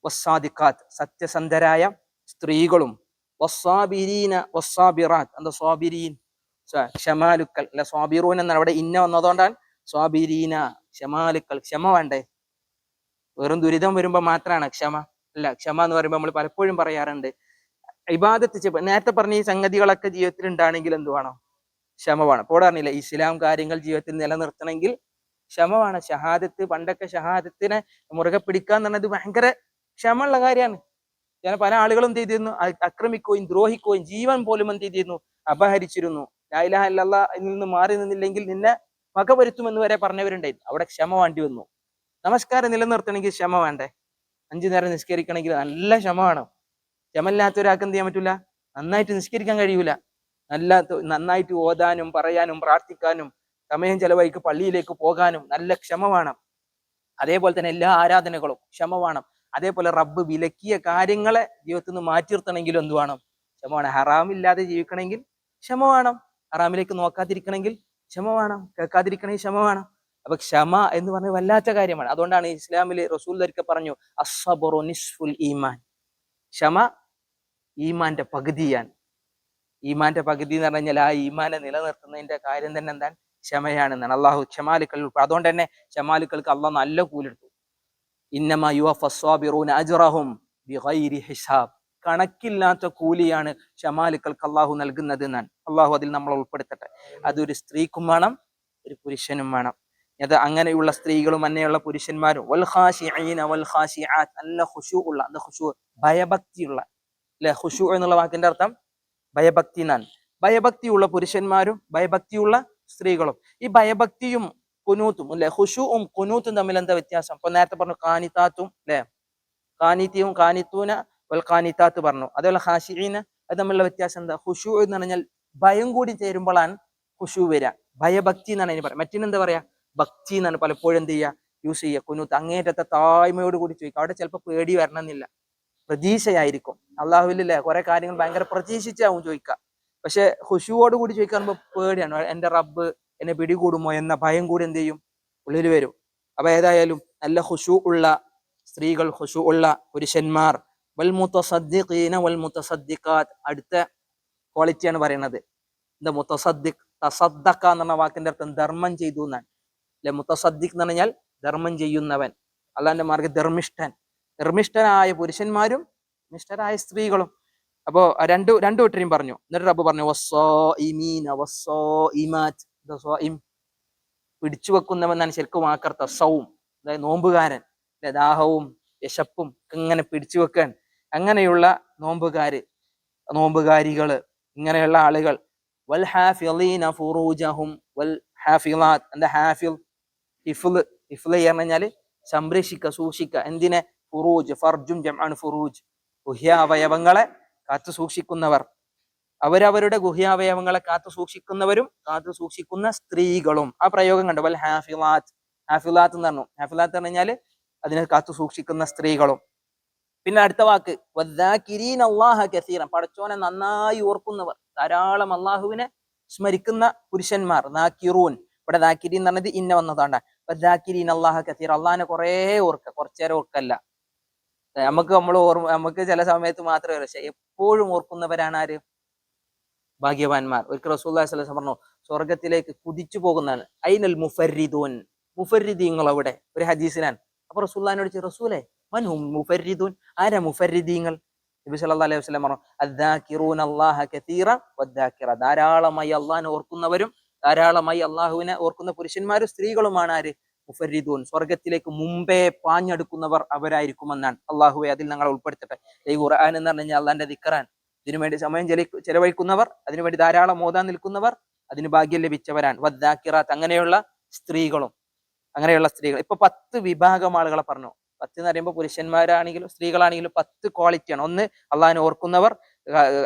വസ്സാദിഖാത്ത്, സത്യസന്ധരായ സ്ത്രീകളും, വസ്സാബിരീന വസ്സാബിറാത്ത്. എന്താ സ്വാബിരീൻ? ക്ഷമാലുക്കൾ അല്ലെ? സ്വാബിറൂൻ എന്നാണ് അവിടെ ഇന്ന വന്നതുകൊണ്ടാണ് സ്വാബിരീന, ക്ഷമാലുക്കൾ. ക്ഷമ വേണ്ടേ? വെറും ദുരിതം വരുമ്പോ മാത്രമാണ് ക്ഷമ അല്ല. ക്ഷമ എന്ന് പറയുമ്പോൾ നമ്മൾ പലപ്പോഴും പറയാറുണ്ട് ഇബാദത്ത്. നേരത്തെ പറഞ്ഞ ഈ സംഗതികളൊക്കെ ജീവിതത്തിൽ ഉണ്ടാണെങ്കിൽ എന്ത് വേണം? ക്ഷമ വേണം. ഇപ്പോൾ പറഞ്ഞില്ല, ഇസ്ലാം കാര്യങ്ങൾ ജീവിതത്തിൽ നിലനിർത്തണമെങ്കിൽ ക്ഷമ വേണം. ഷഹാദത്ത്, പണ്ടൊക്കെ ഷഹാദത്തിനെ മുറുകെ പിടിക്കാന്ന് പറഞ്ഞത് ഭയങ്കര ക്ഷമയുള്ള കാര്യമാണ്. ഞാൻ പല ആളുകളും എന്ത് ചെയ്തിരുന്നു? ആക്രമിക്കുകയും ദ്രോഹിക്കുകയും ജീവൻ പോലും എന്ത് ചെയ്തിരുന്നു? അപഹരിച്ചിരുന്നു. ലാ ഇലാഹ ഇല്ലല്ലാഹ് നിന്ന് മാറി നിന്നില്ലെങ്കിൽ നിന്നെ വകവരുത്തുമെന്ന് വരെ പറഞ്ഞവരുണ്ടായിരുന്നു. അവിടെ ക്ഷമ വേണ്ടി വന്നു. നമസ്കാരം നിലനിർത്തണമെങ്കിൽ ക്ഷമ വേണ്ടേ? 5 നേരം നിസ്കരിക്കണമെങ്കിൽ നല്ല ക്ഷമ വേണം. ക്ഷമയില്ലാത്ത ഒരാൾക്ക് എന്ത് ചെയ്യാൻ പറ്റൂല? നന്നായിട്ട് നിസ്കരിക്കാൻ കഴിയൂല. നന്നായിട്ട് ഓതാനും പറയാനും പ്രാർത്ഥിക്കാനും സമയം ചെലവഴിക്ക് പള്ളിയിലേക്ക് പോകാനും നല്ല ക്ഷമ വേണം. അതേപോലെ തന്നെ എല്ലാ ആരാധനകളും ക്ഷമ വേണം. അതേപോലെ റബ്ബ് വിലക്കിയ കാര്യങ്ങളെ ജീവിതത്തിൽ നിന്ന് മാറ്റി നിർത്തണമെങ്കിലും എന്ത് വേണം? ക്ഷമ വേണം. ഹറാമില്ലാതെ ജീവിക്കണമെങ്കിൽ ക്ഷമ വേണം. ഹറാമിലേക്ക് നോക്കാതിരിക്കണമെങ്കിൽ ക്ഷമ വേണം. കേൾക്കാതിരിക്കണമെങ്കിൽ ക്ഷമ വേണം. അപ്പൊ ക്ഷമ എന്ന് പറഞ്ഞ വല്ലാത്ത കാര്യമാണ്. അതുകൊണ്ടാണ് ഇസ്ലാമിൽ റസൂൽ ഒരിക്കൽ പറഞ്ഞു അസ്സബ്റു നിസ്ഫുൽ ഈമാൻ. ക്ഷമ ഈമാന്റെ പകുതിയാണ്. ഈമാന്റെ പകുതി എന്ന് പറഞ്ഞു കഴിഞ്ഞാൽ ആ ഈമാനെ നിലനിർത്തുന്നതിന്റെ കാര്യം തന്നെ എന്താണ്? ക്ഷമയാണെന്നാണ്. അള്ളാഹു ക്ഷമാലുക്കൾ, അതുകൊണ്ട് തന്നെ ക്ഷമാലുക്കൾക്ക് അള്ളാഹ് നല്ല കൂലെടുത്തു. ഇന്നമാ യുവഫസ്സാബിറൂന അജ്റഹും ബിഗൈരി ഹിസാബ്. കണക്കില്ലാത്ത കൂലിയാണ് ക്ഷമാലുക്കൾക്ക് അള്ളാഹു നൽകുന്നത് എന്നാണ്. അള്ളാഹു അതിൽ നമ്മൾ ഉൾപ്പെടുത്തട്ടെ. അതൊരു സ്ത്രീക്കും വേണം, ഒരു പുരുഷനും വേണം. അത് അങ്ങനെയുള്ള സ്ത്രീകളും അങ്ങനെയുള്ള പുരുഷന്മാരും വൽ ഖാശിഈന വൽ ഖാശിആത്ത്, നല്ല ഖുശൂ ഉള്ള, എന്താ ഖുശൂ? ഭയഭക്തിയുള്ള അല്ലെ? ഖുശൂ എന്നുള്ള വാക്കിന്റെ അർത്ഥം ഭയഭക്തി എന്നാണ്. ഭയഭക്തിയുള്ള പുരുഷന്മാരും ഭയഭക്തിയുള്ള സ്ത്രീകളും. ഈ ഭയഭക്തിയും കുനൂത്തും അല്ലെ? ഖുശൂഉം കുനൂത്തും തമ്മിൽ എന്താ വ്യത്യാസം? അപ്പൊ നേരത്തെ പറഞ്ഞു കാനിതാത്തും അല്ലെ? കാനിത്തിയും കാനിത്തൂന വൽ കാനിതാത്ത് പറഞ്ഞു. അതേപോലെ ഖാശിഈന, അത് തമ്മിലുള്ള വ്യത്യാസം എന്താ? ഖുശൂ എന്ന് പറഞ്ഞാൽ ഭയം കൂടി ചേരുമ്പോഴാണ് ഖുശൂ വരിക. ഭയഭക്തി എന്നാണ് അതിന് പറയാം. മറ്റിനെന്താ പറയാ? ഭക്തി എന്നാണ് പലപ്പോഴും എന്ത് ചെയ്യുക? യൂസ് ചെയ്യുക. കുനൂത്ത് അങ്ങേറ്റത്തെ താഴ്മയോട് കൂടി ചോദിക്കുക. അവിടെ ചിലപ്പോൾ പേടി വരണമെന്നില്ല, പ്രതീക്ഷയായിരിക്കും. അള്ളാഹുവില്ലേ കുറെ കാര്യങ്ങൾ ഭയങ്കര പ്രതീക്ഷിച്ചാവും ചോദിക്കുക. പക്ഷെ ഖുശൂവോട് കൂടി ചോദിക്കാൻ പേടിയാണ്. എന്റെ റബ്ബ് എന്നെ പിടികൂടുമോ എന്ന ഭയം കൂടി എന്ത് ചെയ്യും, ഉള്ളിൽ വരും. അപ്പൊ ഏതായാലും നല്ല ഖുശൂ ഉള്ള സ്ത്രീകൾ, ഖുശൂ ഉള്ള പുരുഷന്മാർ, വൽ മുതസദ്ദിഖീന വൽ മുതസദ്ദിഖാത്ത്, അടുത്ത ക്വാളിറ്റിയാണ് പറയുന്നത്. എന്താ മുതസദ്ദിഖ്? തസദ്ദഖ എന്ന് പറഞ്ഞ വാക്കിന്റെ അർത്ഥം ധർമ്മം ചെയ്തു എന്നാണ് അല്ലെ. മുതസദ്ദിഖ് എന്ന് പറഞ്ഞാൽ ധർമ്മം ചെയ്യുന്നവൻ, അള്ളാന്റെ മാർഗ്ഗ ധർമ്മിഷ്ഠനായ പുരുഷന്മാരും നിഷ്ഠരായ സ്ത്രീകളും. അപ്പോ രണ്ടു കൂട്ടരെയും പറഞ്ഞു. എന്നിട്ട് റബ്ബ് പറഞ്ഞു പിടിച്ചു വെക്കുന്നവൻ ശരിക്കും വാക്കർത്ത സൗം, അതായത് നോമ്പുകാരൻ, ദാഹവും വിശപ്പും ഇങ്ങനെ പിടിച്ചു വെക്കാൻ അങ്ങനെയുള്ള നോമ്പുകാരികള്, ഇങ്ങനെയുള്ള ആളുകൾ. വൽ ഹാഫിളീന ഫുറൂജഹും വൽ ഹാഫിളാത്ത്. എന്താ ഹാഫിൾ? ഹിഫ്ള് പറഞ്ഞാല് സംരക്ഷിക്കുക, സൂക്ഷിക്കുക. എന്തിനെ? ഫുറൂജ്, ഫർജും ജംആണ് ഫുറൂജ്, ഗുഹ്യാവയവങ്ങളെ കാത്തു സൂക്ഷിക്കുന്നവർ. അവരവരുടെ ഗുഹ്യാവയവങ്ങളെ കാത്തു സൂക്ഷിക്കുന്നവരും കാത്തു സൂക്ഷിക്കുന്ന സ്ത്രീകളും. ആ പ്രയോഗം കണ്ടു, വൽ ഹാഫിളാത്ത്. ഹാഫിളാത്ത് എന്ന് പറഞ്ഞു. ഹാഫിളാത്ത് എന്ന് പറഞ്ഞാല് അതിനെ കാത്തു സൂക്ഷിക്കുന്ന സ്ത്രീകളും. പിന്നെ അടുത്ത വാക്ക് വദ്ദാകിരീന അല്ലാഹ കസീറൻ, പടച്ചോനെ നന്നായി ഓർക്കുന്നവർ, ധാരാളം അള്ളാഹുവിനെ സ്മരിക്കുന്ന പുരുഷന്മാർ. ദാക്കിറൂൻ, ഇവിടെ ദാക്കിരീൻ എന്ന് പറഞ്ഞത് ഇന്ന വന്നതാണ്ട. വദ്ദാകിരീന അല്ലാഹ കസീറ, അള്ളാഹിനെ കുറേ ഓർക്കുക, കുറച്ചേരം ഓർക്കല്ല. നമുക്ക് ചില സമയത്ത് മാത്രമേ, പക്ഷെ എപ്പോഴും ഓർക്കുന്നവരാണ് ആര്? ഭാഗ്യവാന്മാർ. ഒരിക്കൽ റസൂലുള്ളാഹി സ്വല്ലല്ലാഹു അലൈഹി വസല്ലം പറഞ്ഞു, സ്വർഗത്തിലേക്ക് കുതിച്ചു പോകുന്നതാണ്. ഐനൽ മുഫരിദൂൻ, മുഫരിദീങ്ങൾ അവിടെ. ഒരു ഹദീസിനാണ്. അപ്പൊ റസൂലുള്ളാഹിനോട് ചോദിച്ചു, റസൂലേ മൻഹും മുഫരിദൂൻ, ആരാ മുഫരിദീങ്ങൾ? നബി സല്ലല്ലാഹു അലൈഹി വസല്ലം പറഞ്ഞു, അദ്ദാകിറൂന അല്ലാഹ കസീറ വദ്ദാകിറ, ധാരാളമായി അള്ളാഹിനെ ഓർക്കുന്നവരും ധാരാളമായി അള്ളാഹുവിനെ ഓർക്കുന്ന പുരുഷന്മാരും സ്ത്രീകളുമാണ് ആര്? മുഫരിദൂൻ. സ്വർഗത്തിലേക്ക് മുമ്പേ പാഞ്ഞെടുക്കുന്നവർ അവരായിരിക്കുമെന്നാണ്. അള്ളാഹുവെ അതിൽ ഞങ്ങളെ ഉൾപ്പെടുത്തട്ടെ. ഈ ഖുർആൻ എന്ന് പറഞ്ഞു കഴിഞ്ഞാൽ അള്ളാന്റെ ദിക്റാൻ. ഇതിനുവേണ്ടി സമയം ചെലവഴിക്കുന്നവർ, അതിനുവേണ്ടി ധാരാളം ഓതാൻ നിൽക്കുന്നവർ, അതിന് ഭാഗ്യം ലഭിച്ചവരാണ്. വദ്ദാകിറാത്ത്, അങ്ങനെയുള്ള സ്ത്രീകൾ. ഇപ്പൊ 10 വിഭാഗം ആളുകളെ പറഞ്ഞു. 10 എന്ന് പറയുമ്പോൾ പുരുഷന്മാരാണെങ്കിലും സ്ത്രീകളാണെങ്കിലും 10 ക്വാളിറ്റിയാണ്. ഒന്ന്, അള്ളാഹിനെ ഓർക്കുന്നവർ,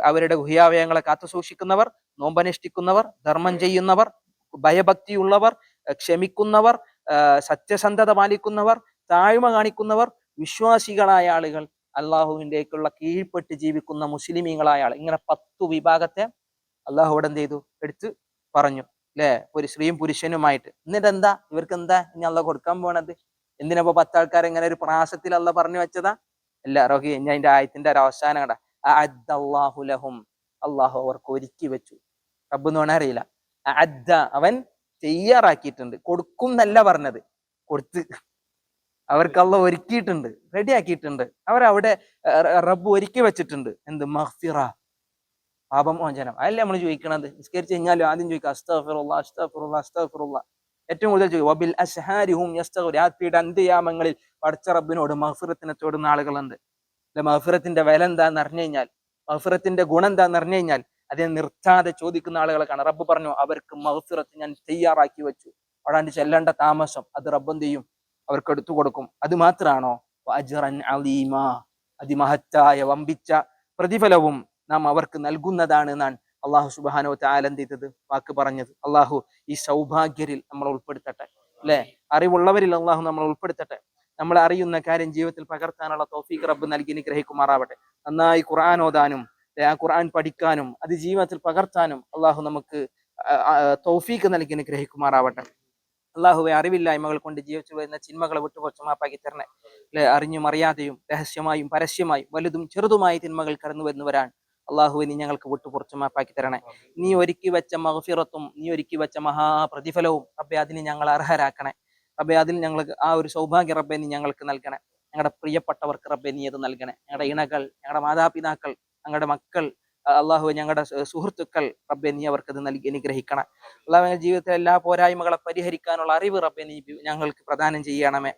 അവരുടെ ഗുഹ്യാവയവങ്ങളെ കാത്തു സൂക്ഷിക്കുന്നവർ, നോമ്പനുഷ്ഠിക്കുന്നവർ, ധർമ്മം ചെയ്യുന്നവർ, ഭയഭക്തിയുള്ളവർ, ക്ഷമിക്കുന്നവർ, സത്യസന്ധത പാലിക്കുന്നവർ, താഴ്മ കാണിക്കുന്നവർ, വിശ്വാസികളായ ആളുകൾ, അള്ളാഹുവിൻ്റെക്കുള്ള കീഴ്പ്പെട്ട് ജീവിക്കുന്ന മുസ്ലിമീങ്ങളായ ആൾ. ഇങ്ങനെ 10 വിഭാഗത്തെ അള്ളാഹു ഇവിടെ എന്ത് ചെയ്തു? എടുത്ത് പറഞ്ഞു അല്ലെ, ഒരു സ്ത്രീയും പുരുഷനുമായിട്ട്. എന്നിട്ട് എന്താ ഇവർക്ക് എന്താ ഇനി അള്ളാഹ് കൊടുക്കാൻ പോണത്? എന്തിനപ്പോ 10 ആൾക്കാർ ഇങ്ങനെ ഒരു പ്രാസത്തിൽ അള്ളാഹ് പറഞ്ഞു വെച്ചതാ? അല്ല റോഹി, ഇനി അതിന്റെ ആയത്തിന്റെ ഒരു അവസാനം കണ്ട, അഅദ്ദല്ലാഹു ലഹും, അള്ളാഹു അവർക്ക് ഒരുക്കി വെച്ചു. റബ്ബ് എന്ന് പറഞ്ഞാൽ അറിയില്ല. അഅദ്ദ, അവൻ തയ്യാറാക്കിയിട്ടുണ്ട്. കൊടുക്കും എന്നല്ല പറഞ്ഞത്, കൊടുത്ത് അവർക്ക് അള്ളാഹ് ഒരുക്കിയിട്ടുണ്ട്, റെഡിയാക്കിയിട്ടുണ്ട്. അവരവിടെ റബ്ബ് ഒരുക്കി വെച്ചിട്ടുണ്ട്. എന്ത്? മഗ്ഫിറ, പാപമോചനം. അതല്ലേ നമ്മൾ ചോദിക്കണത്? നിസ്കരിച്ച് കഴിഞ്ഞാലും ആദ്യം ചോദിക്കുക അസ്തഗ്ഫിറുല്ലാ അസ്തഗ്ഫിറുല്ലാ അസ്തഗ്ഫിറുല്ലാ. ഏറ്റവും കൂടുതൽ ചോദിക്കും വബിൽ അസ്ഹാരിഹും യസ്തഗ്ഫിറൂൻ, രാത്രിയുടെ അന്ത്യയാമങ്ങളിൽ പടച്ച റബ്ബിനോട് മഗ്ഫിറത്തിനെ തേടുന്ന ആളുകളുണ്ട്. മഗ്ഫിറത്തിന്റെ വില എന്താന്ന് അറിഞ്ഞു കഴിഞ്ഞാൽ, മഗ്ഫിറത്തിന്റെ ഗുണം എന്താന്ന് അറിഞ്ഞു കഴിഞ്ഞാൽ അതിനെ നിർത്താതെ ചോദിക്കുന്ന ആളുകളെ കാണാം. റബ്ബ് പറഞ്ഞു, അവർക്ക് മഗ്ഫിറത്ത് ഞാൻ തയ്യാറാക്കി വെച്ചു. അവിടെ ചെല്ലേണ്ട താമസം അത് റബ്ബ് എന്ത് ചെയ്യും? അവർക്ക് എടുത്തു കൊടുക്കും. അത് മാത്രാണോ? അജ്റൻ അലീമ, അതിമഹത്തായ വമ്പിച്ച പ്രതിഫലവും നാം അവർക്ക് നൽകുന്നതാണ് എന്നാണ് അള്ളാഹു സുബ്ഹാനഹു വ തആല എന്ത് ചെയ്തത്? വാക്ക് പറഞ്ഞത്. അള്ളാഹു ഈ സൗഭാഗ്യരിൽ നമ്മൾ ഉൾപ്പെടുത്തട്ടെ അല്ലെ, അറിവുള്ളവരിൽ അള്ളാഹു നമ്മൾ ഉൾപ്പെടുത്തട്ടെ. നമ്മൾ അറിയുന്ന കാര്യം ജീവിതത്തിൽ പകർത്താനുള്ള തൗഫീഖ് റബ്ബ് നൽകി അനുഗ്രഹിക്കുമാറാവട്ടെ. നന്നായി ഖുർആൻ ഓതാനും ആ ഖുർആൻ പഠിക്കാനും അത് ജീവിതത്തിൽ പകർത്താനും അള്ളാഹു നമുക്ക് തൗഫീഖ് നൽകി അനുഗ്രഹിക്കുമാറാവട്ടെ. അള്ളാഹുവെ, അറിവില്ലായ്മകൾ കൊണ്ട് ജീവിച്ചു വരുന്ന ചിന്മകളെ വിട്ടുപുറത്ത് മാപ്പാക്കി തരണേ അല്ലെ. അറിഞ്ഞും അറിയാതെയും രഹസ്യമായും പരസ്യമായും വലുതും ചെറുതുമായി തിന്മകൾ കടന്നു വരുന്നവരാണ്. അള്ളാഹുവെ, നീ ഞങ്ങൾക്ക് വിട്ടുപുറത്ത് മാപ്പാക്കി തരണേ. നീ ഒരുക്കി വെച്ച മഗ്ഫിറത്തും നീ ഒരുക്കി വെച്ച മഹാപ്രതിഫലവും റബ്ബെ അതിന് ഞങ്ങൾ അർഹരാക്കണേ. റബ്ബെ അതിൽ ഞങ്ങൾക്ക് ആ ഒരു സൗഭാഗ്യം റബ്ബെ നീ ഞങ്ങൾക്ക് നൽകണേ. ഞങ്ങളുടെ പ്രിയപ്പെട്ടവർക്ക് റബ്ബെ നീ അത് നൽകണേ. ഞങ്ങളുടെ ഇണകൾ, ഞങ്ങളുടെ മാതാപിതാക്കൾ, ഞങ്ങളുടെ മക്കൾ, അള്ളാഹു ഞങ്ങളുടെ സുഹൃത്തുക്കൾ റബ്ബെ നീ അവർക്കത് നൽകി അനുഗ്രഹിക്കണം. അള്ളാഹു ജീവിതത്തിലെ എല്ലാ പോരായ്മകളെ പരിഹരിക്കാനുള്ള അറിവ് റബ്ബെ നീ ഞങ്ങൾക്ക് പ്രദാനം ചെയ്യണമേ.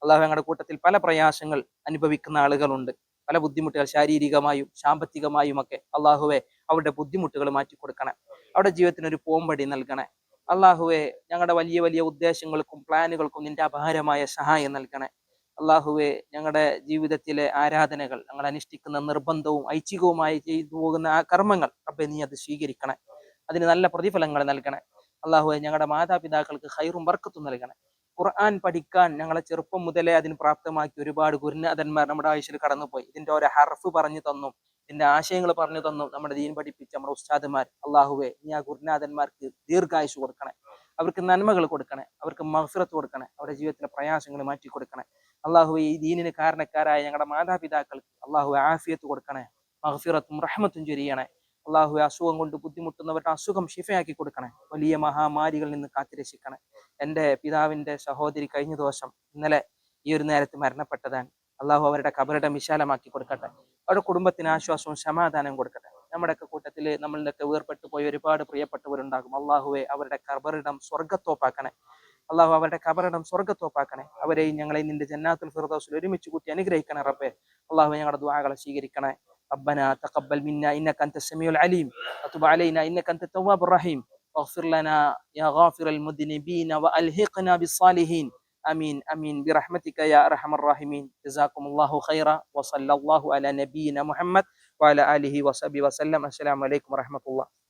അള്ളാഹു ഞങ്ങളുടെ കൂട്ടത്തിൽ പല പ്രയാസങ്ങൾ അനുഭവിക്കുന്ന ആളുകളുണ്ട്, പല ബുദ്ധിമുട്ടുകൾ ശാരീരികമായും സാമ്പത്തികമായും ഒക്കെ. അള്ളാഹുവെ, അവരുടെ ബുദ്ധിമുട്ടുകൾ മാറ്റി കൊടുക്കണേ. അവരുടെ ജീവിതത്തിന് ഒരു പോംവഴി നൽകണേ. അള്ളാഹുവെ, ഞങ്ങളുടെ വലിയ വലിയ ഉദ്ദേശങ്ങൾക്കും പ്ലാനുകൾക്കും നിന്റെ അപാരമായ സഹായം നൽകണേ. അള്ളാഹുവെ, ഞങ്ങളുടെ ജീവിതത്തിലെ ആരാധനകൾ, ഞങ്ങൾ അനുഷ്ഠിക്കുന്ന നിർബന്ധവും ഐച്ഛികവുമായി ചെയ്തു പോകുന്ന ആ കർമ്മങ്ങൾ റബ്ബെ നീ അത് സ്വീകരിക്കണേ. അതിന് നല്ല പ്രതിഫലങ്ങൾ നൽകണേ. അള്ളാഹുവെ, ഞങ്ങളുടെ മാതാപിതാക്കൾക്ക് ഖൈറും ബർക്കത്തും നൽകണേ. ഖുർആൻ പഠിക്കാൻ ഞങ്ങളെ ചെറുപ്പം മുതലേ അതിന് പ്രാപ്തമാക്കി ഒരുപാട് ഗുരുനാഥന്മാർ നമ്മുടെ ആയുസ്സിൽ കടന്നുപോയി. ഇതിന്റെ ഓരോ ഹർഫ് പറഞ്ഞു തന്നും ഇതിന്റെ ആശയങ്ങൾ പറഞ്ഞു തന്നും നമ്മുടെ ദീൻ പഠിപ്പിച്ച നമ്മുടെ ഉസ്താദുമാർ. അള്ളാഹുവെ, നീ ആ ഗുരുനാഥന്മാർക്ക് ദീർഘായുസ് കൊടുക്കണേ. അവർക്ക് നന്മകൾ കൊടുക്കണേ, അവർക്ക് മഗ്ഫിറത്ത് കൊടുക്കണേ, അവരുടെ ജീവിതത്തിലെ പ്രയാസങ്ങൾ മാറ്റി കൊടുക്കണേ. അള്ളാഹുവെ ഈ ദീനിന് കാരണക്കാരായ ഞങ്ങളുടെ മാതാപിതാക്കൾക്ക് അള്ളാഹുവെ ആഫിയത്ത് കൊടുക്കണേ, മഗ്ഫിറത്തും റഹ്മത്തും ചൊരിയണേ. അള്ളാഹുവെ അസുഖം കൊണ്ട് ബുദ്ധിമുട്ടുന്നവരുടെ അസുഖം ഷിഫയാക്കി കൊടുക്കണേ, വലിയ മഹാമാരികളിൽ നിന്ന് കാത്തുരക്ഷിക്കണേ. എൻ്റെ പിതാവിൻ്റെ സഹോദരി കഴിഞ്ഞ ദിവസം ഇന്നലെ ഈ ഒരു നേരത്ത് മരണപ്പെട്ടതാണ്. അള്ളാഹു അവരുടെ കബറിടം വിശാലമാക്കി കൊടുക്കട്ടെ, അവരുടെ കുടുംബത്തിന് ആശ്വാസവും സമാധാനവും കൊടുക്കട്ടെ. നമ്മുടെയൊക്കെ കൂട്ടത്തിൽ നമ്മളിലൊക്കെ വേർപെട്ടു പോയ ഒരുപാട് പ്രിയപ്പെട്ടവരുണ്ടാകും. അള്ളാഹുവെ അവരുടെ കബറിടം സ്വർഗ്ഗത്തോപ്പാക്കണേ, അള്ളാഹു അവരുടെ കബറിടം സ്വർഗ്ഗത്തോപ്പാക്കണേ. അവരെയും ഞങ്ങളെയും നിന്റെ ജന്നാത്തുൽ ഫിർദൗസിൽ ഒരുമിച്ച് കൂട്ടി അനുഗ്രഹിക്കണേ റബ്ബേ. അള്ളാഹു ഞങ്ങളുടെ ദുആകളെ സ്വീകരിക്കണേ. ربنا تقبل منا إنك أنت السميع العليم وتب علينا إنك أنت التواب الرحيم واغفر لنا يا غافر المذنبين وألحقنا بالصالحين آمين آمين برحمتك يا أرحم الراحمين. جزاكم الله خيرا وصلى الله على نبينا محمد وعلى آله وصحبه وسلم. السلام عليكم ورحمة الله.